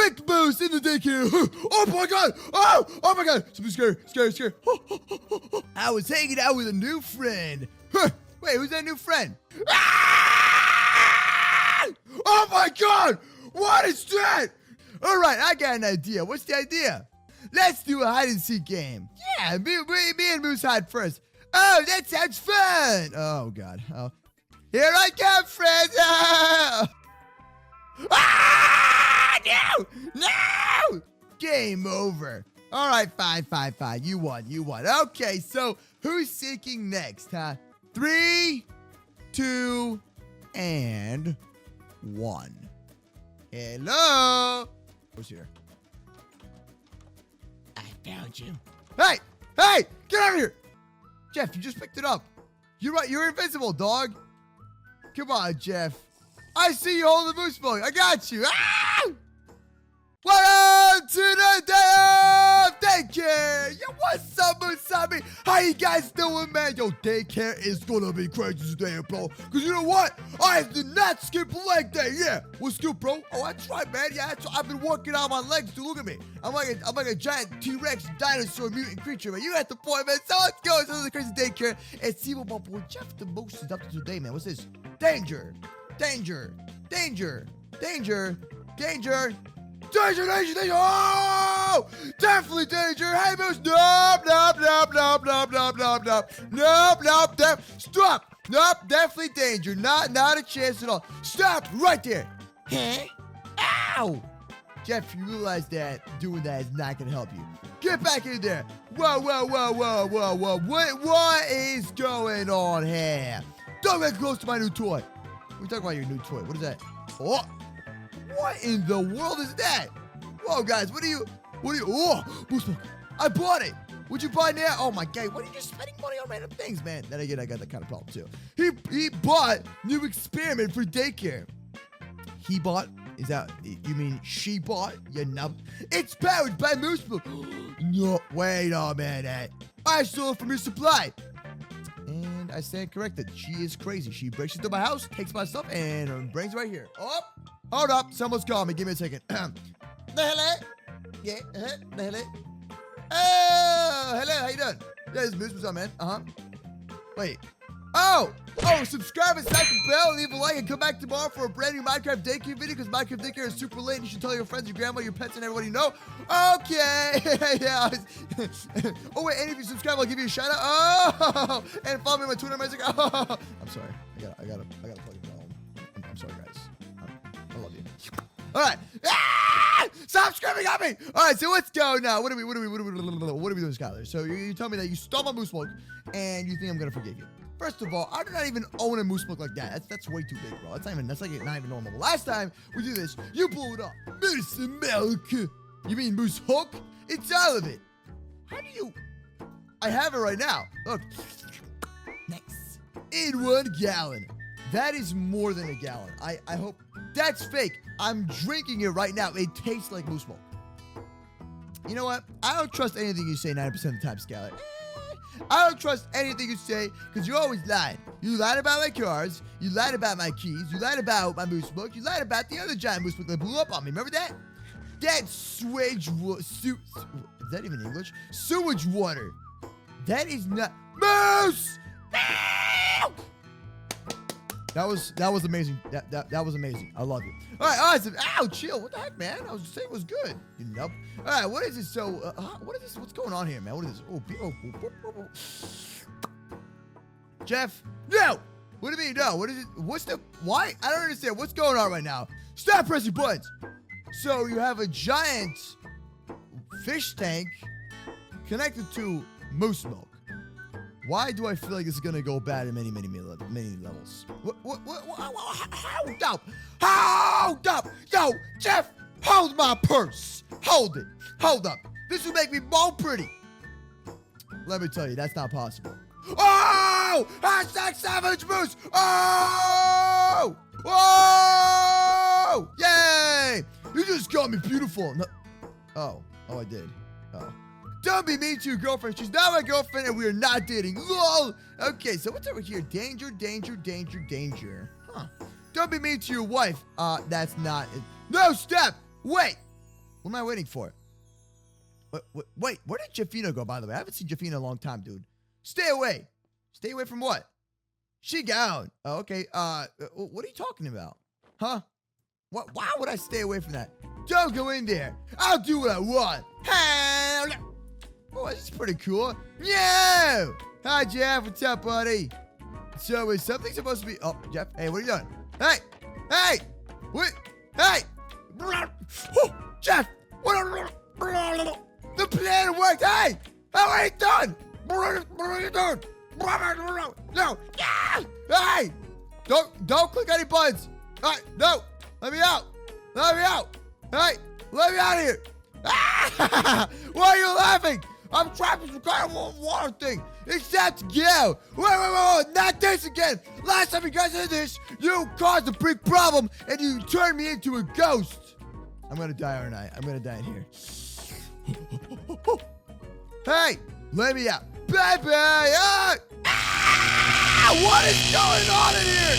Big Moose in the daycare. Oh my god. Oh my god. Something scary. I was hanging out with a new friend. Wait, who's that new friend? Ah! Oh my god. What is that? All right, I got an idea. What's the idea? Let's do a hide and seek game. Yeah, me and Moose hide first. Oh, that sounds fun. Oh god. Oh. Here I come, friends. No! Game over. All right, fine. You won. Okay, so who's seeking next, huh? 3, 2, and 1. Hello? Who's here? I found you. Hey! Get out of here! Jeff, you just picked it up. You're right. You're invincible, dog. Come on, Jeff. I see you holding the moose bug. I got you. Ah! Welcome to the day of Daycare. Yo, what's up, Musabi? How you guys doing, man? Yo, Daycare is gonna be crazy today, bro. Cause you know what? I did not skip leg day. Yeah, what's good, bro? Oh, that's right, man. Yeah, I've been working out my legs. Dude, look at me. I'm like a giant T-Rex dinosaur mutant creature, man. You at the point, man. So let's go into the crazy Daycare and see what my boy Jeff the Moose is up to today, man. What's this? Danger. Oh! Definitely danger. Hey, Moose. Nope. Stop. Nope. Definitely danger. Not a chance at all. Stop right there. Huh? Ow. Jeff, you realize that doing that is not going to help you. Get back in there. Whoa. What is going on here? Don't get close to my new toy. We're talking about your new toy. What is that? Oh. What in the world is that? Whoa, guys, what are you, oh, MooseSmoke, I bought it. What'd you buy now? Oh my god, what are you just spending money on random things, man? Then again, I got that kind of problem too. He bought new experiment for Daycare. He bought, is that, you mean she bought? You know, it's powered by MooseSmoke. No, wait a minute. I stole it from your supply. And I stand corrected. She is crazy. She breaks into my house, takes my stuff, and brings it right here. Oh, hold up. Someone's calling me. Give me a second. Hello? Yeah, hello? Oh, hello. How you doing? Yeah, this is Moose. What's up, man? Wait. Oh, subscribe and smack the bell, leave a like, and come back tomorrow for a brand new Minecraft Daycare video, because Minecraft Daycare is super late, and you should tell your friends, your grandma, your pets, and everybody you know. Okay. Yeah. Oh, wait, and if you subscribe, I'll give you a shout out. Oh, and follow me on my Twitter music. Oh, I'm sorry. I gotta plug it home. I'm sorry, guys. I love you. All right. Stop screaming at me. All right, so let's go now. What are we doing, Skylar? So you tell me that you stole my MooseSmoke, and you think I'm gonna forgive you. First of all, I do not even own a MooseSmoke like that. That's way too big, bro. That's not even normal. The last time we did this, you blew it up. Moose milk. You mean Moose Hook? It's all of it. How do you? I have it right now. Look. Nice. In 1 gallon. That is more than a gallon. I hope that's fake. I'm drinking it right now. It tastes like MooseSmoke. You know what? I don't trust anything you say 90% of the time, Skylar. I don't trust anything you say, because you always lied. You lied about my cars. You lied about my keys. You lied about my MooseSmoke. You lied about the other giant MooseSmoke that blew up on me. Remember that? That sewage is that even English? Sewage water. That is not Moose. No! That was amazing. That was amazing. I love you. All right, awesome. Ow, chill. What the heck, man? I was just saying it was good. You know. All right, what is this? So, what is this? What's going on here, man? What is this? Jeff, no. What do you mean, no? What is it? What's the? Why? I don't understand. What's going on right now? Stop pressing buttons. So you have a giant fish tank connected to MooseSmoke. Why do I feel like this is gonna go bad in many levels? Hold up! Yo, Jeff, hold my purse. Hold it. Hold up. This will make me more pretty. Let me tell you, that's not possible. Oh! Hashtag Savage Moose! Oh! Whoa! Yay! You just called me beautiful. No. Oh, I did. Oh. Don't be mean to your girlfriend. She's not my girlfriend, and we are not dating. LOL. Okay, so what's over here? Danger. Huh. Don't be mean to your wife. That's not it. No, step. Wait. What am I waiting for? Wait, where did Jeffina go, by the way? I haven't seen Jeffina in a long time, dude. Stay away. Stay away from what? She gone. Oh, okay. What are you talking about? Huh? What? Why would I stay away from that? Don't go in there. I'll do what I want. Oh, this is pretty cool. Yeah. Hi, Jeff. What's up, buddy? So is something supposed to be... Oh, Jeff. Hey, what are you doing? Hey. Hey. What? Hey. Oh, Jeff. What? The plan worked. Hey. How are you doing? What are you doing? No. Yeah. Hey. Don't click any buttons. All right. No. Let me out. Let me out. Hey. Let me out of here. Why are you laughing? I'm trapped in some kind of water thing. Except you. Wait. Not this again. Last time you guys did this, you caused a big problem and you turned me into a ghost. I'm going to die, aren't I? I'm going to die in here. Hey, let me out. Baby. What is going on in here?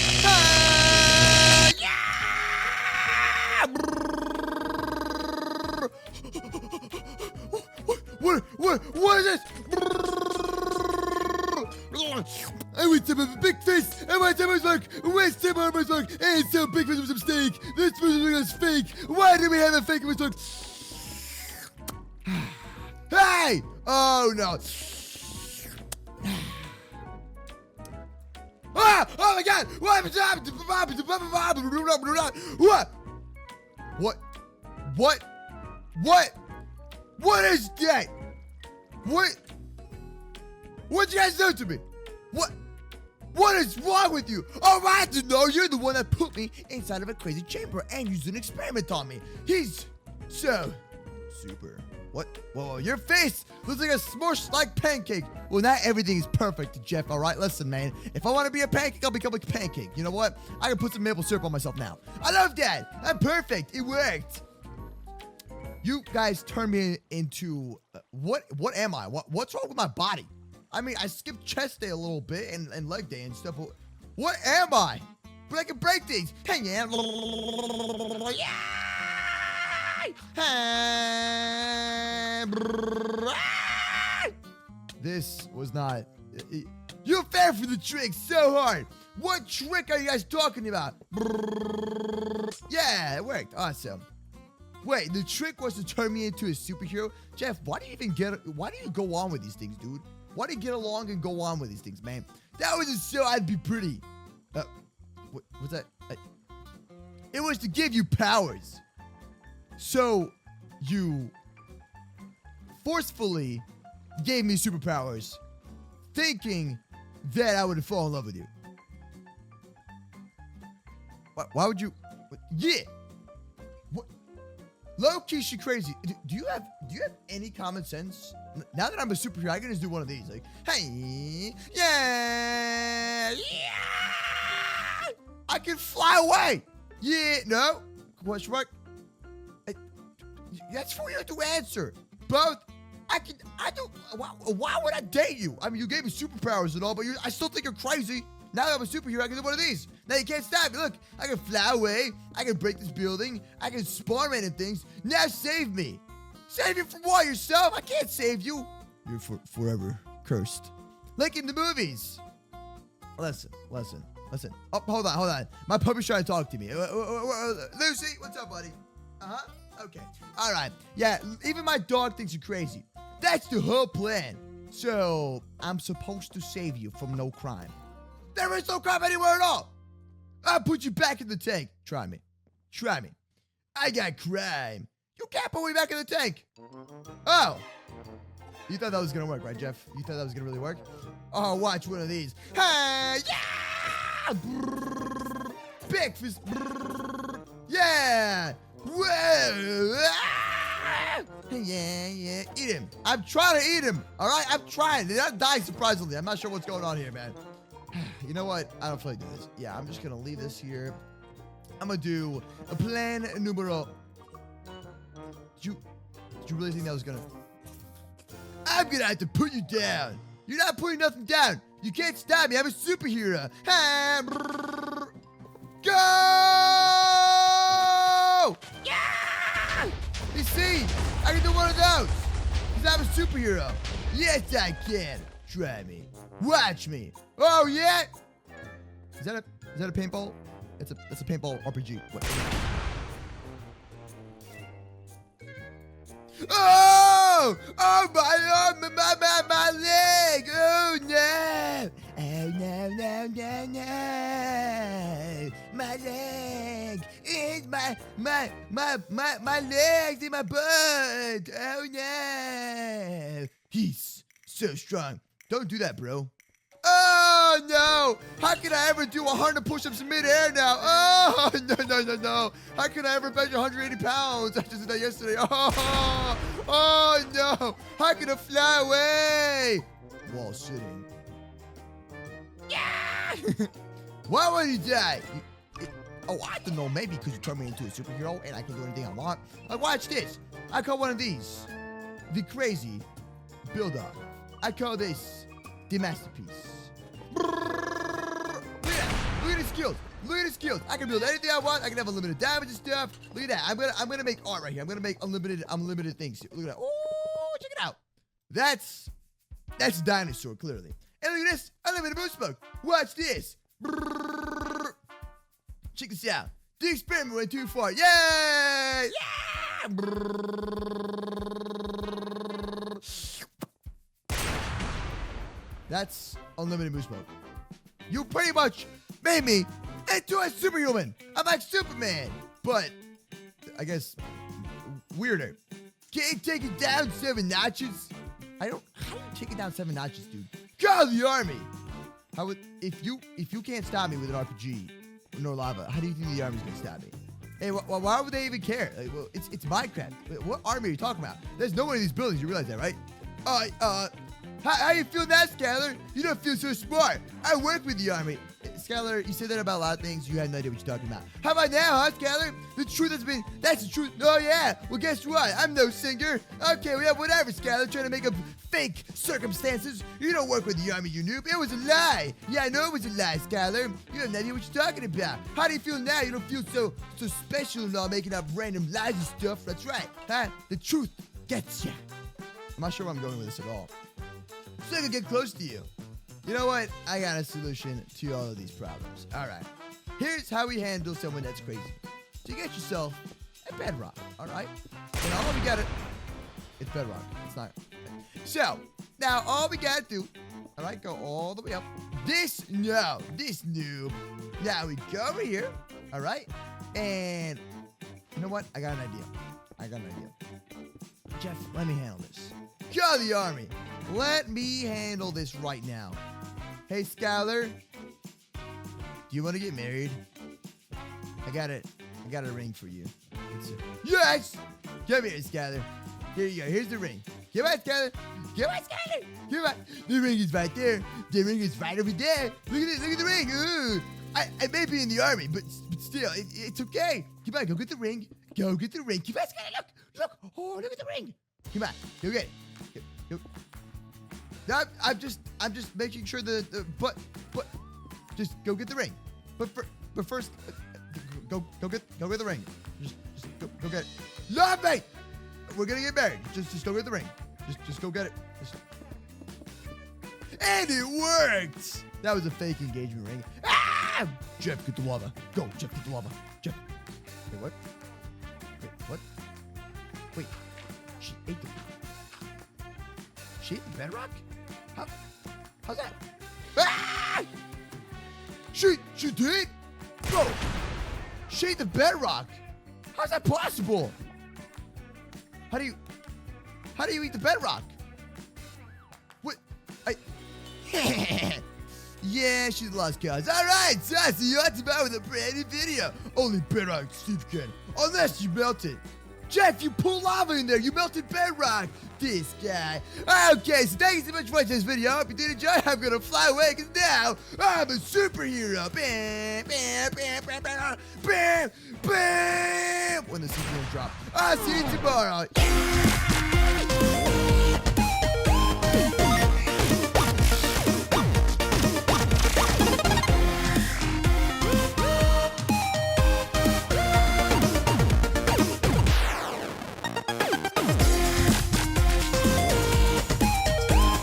What is this? I went to a big face, and my time was like, where's Tim Armor's like, hey, so big face was a mistake. This was fake. Why do we have a fake mistake? Hey! Oh no. Ah! Oh my god! What? What is that? What'd you guys do to me? What is wrong with you? All right, to know you're the one that put me inside of a crazy chamber and used an experiment on me. He's so super. What? Whoa, your face looks like a smushed like pancake. Well, not everything is perfect, Jeff, all right? Listen, man, if I want to be a pancake, I'll become a pancake. You know what? I can put some maple syrup on myself now. I love that. I'm perfect. It worked. You guys turned me into, what am I? What's wrong with my body? I mean, I skipped chest day a little bit and leg day and stuff. What am I? But I can break things. Hey, yeah. This was not... You fell for the trick so hard. What trick are you guys talking about? Yeah, it worked. Awesome. Wait, the trick was to turn me into a superhero? Jeff, why do you go on with these things, dude? Why do you get along and go on with these things, man? That wasn't so I'd be pretty. What's that? It was to give you powers. So, you forcefully gave me superpowers, thinking that I would fall in love with you. Why would you? Yeah. What? Low-key, she crazy. Do you have any common sense? Now that I'm a superhero, I can just do one of these. Like, hey, yeah. I can fly away. Yeah, no. Question mark. That's for you to answer. Both. I don't. Why would I date you? I mean, you gave me superpowers and all, but I still think you're crazy. Now that I'm a superhero, I can do one of these. Now you can't stop me. Look, I can fly away. I can break this building. I can spawn random things. Now save me. Save you from what? Yourself? I can't save you. You're forever cursed. Like in the movies. Listen. Oh, hold on. My puppy's trying to talk to me. Lucy, what's up, buddy? Uh-huh. Okay. All right. Yeah, even my dog thinks you're crazy. That's the whole plan. So, I'm supposed to save you from no crime. There is no crime anywhere at all. I'll put you back in the tank. Try me. I got crime. You can't put me back in the tank. Oh. You thought that was going to work, right, Jeff? You thought that was going to really work? Oh, watch one of these. Hey, yeah! Brrr, big fist. Brrr, yeah! Whoa! Ah! Yeah. Eat him. I'm trying to eat him. All right? I'm trying. They're not dying surprisingly. I'm not sure what's going on here, man. You know what? I don't feel like doing this. Yeah, I'm just going to leave this here. I'm going to do a plan numero. Did you really think that was going to... I'm going to have to put you down. You're not putting nothing down. You can't stop me. I'm a superhero. Go! Yeah! He's see? I can do one of those. Because I'm a superhero. Yes, I can. Try me. Watch me. Oh, yeah. Is that a paintball? That's a paintball RPG. What? Oh! Oh, my arm, my leg! Oh, no! Oh, no, no, no, no! My leg! It's my legs in my butt! Oh, no! He's so strong. Don't do that, bro. Oh, no! How can I ever do 100 push-ups in midair now? Oh, no. How can I ever bench 180 pounds? I just did that yesterday. Oh, no. How can I fly away? While sitting. Yeah! Why would you die? I don't know. Maybe because you turned me into a superhero and I can do anything I want. Like, watch this. I call one of these the crazy build-up. I call this the masterpiece. Look at the skills. Look at the skills. I can build anything I want. I can have unlimited damage and stuff. Look at that. I'm gonna make art right here. I'm gonna make unlimited things. Look at that. Oh, check it out. That's a dinosaur, clearly. And look at this. Unlimited boost smoke. Watch this. Check this out. The experiment went too far. Yay! Yeah! That's unlimited boost smoke. You pretty much made me into a superhuman. I'm like Superman, but I guess weirder. Can you take it down 7 notches? How do you take it down 7 notches, dude? Call the army. How would if you can't stop me with an RPG nor lava? How do you think the army's gonna stop me? Hey, why would they even care? Like, well, it's Minecraft. What army are you talking about? There's no one in these buildings. You realize that, right? How you feel now, Skylar? You don't feel so smart. I work with the army. Skylar, you said that about a lot of things. You had no idea what you're talking about. How about now, huh, Skylar? The truth that's the truth. Oh, yeah. Well, guess what? I'm no singer. Okay, well, yeah, whatever, Skylar. Trying to make up fake circumstances. You don't work with the army, you noob. It was a lie. Yeah, I know it was a lie, Skylar. You have no idea what you're talking about. How do you feel now? You don't feel so special and all, making up random lies and stuff. That's right, huh? The truth gets ya. I'm not sure where I'm going with this at all. So I can get close to you. You know what? I got a solution to all of these problems. All right. Here's how we handle someone that's crazy. So you get yourself a bedrock. All right. And all we got it's bedrock. It's not. So now all we got to do. All right. Go all the way up. This noob. Now we go over here. All right. And you know what? I got an idea. Jeff, let me handle this. Call the army. Let me handle this right now. Hey, Skylar. Do you want to get married? I got a ring for you. Yes! Come here, Skylar. Here you go. Here's the ring. Come on, Skylar. Come on. The ring is right there. The ring is right over there. Look at this. Look at the ring. Ooh. I may be in the army, but still, it's okay. Come on, go get the ring. Come on, Skylar. Look. Oh, look at the ring. Come on. Go get it. Go. I'm just making sure but just go get the ring. But first, go get the ring. Just go get it. Love me. We're gonna get married. Just go get the ring. Just go get it. And it worked. That was a fake engagement ring. Ah! Jeff, get the lava. Go, Jeff, get the lava. Jeff. Wait, what? Wait. She ate the bedrock? How's that? Ah! She did? Bro, she ate the bedrock. How's that possible? How do you eat the bedrock? What? Yeah, she's lost cause. All right, Sassy, you're back with a brand new video. Only bedrock Steve can, unless you melt it. Jeff, you pull lava in there. You melted bedrock. This guy. Okay, so thank you so much for watching this video. I hope you did enjoy. I'm going to fly away because now I'm a superhero. Bam, bam, bam, bam, bam, bam, bam. When the season drop. I'll see you tomorrow.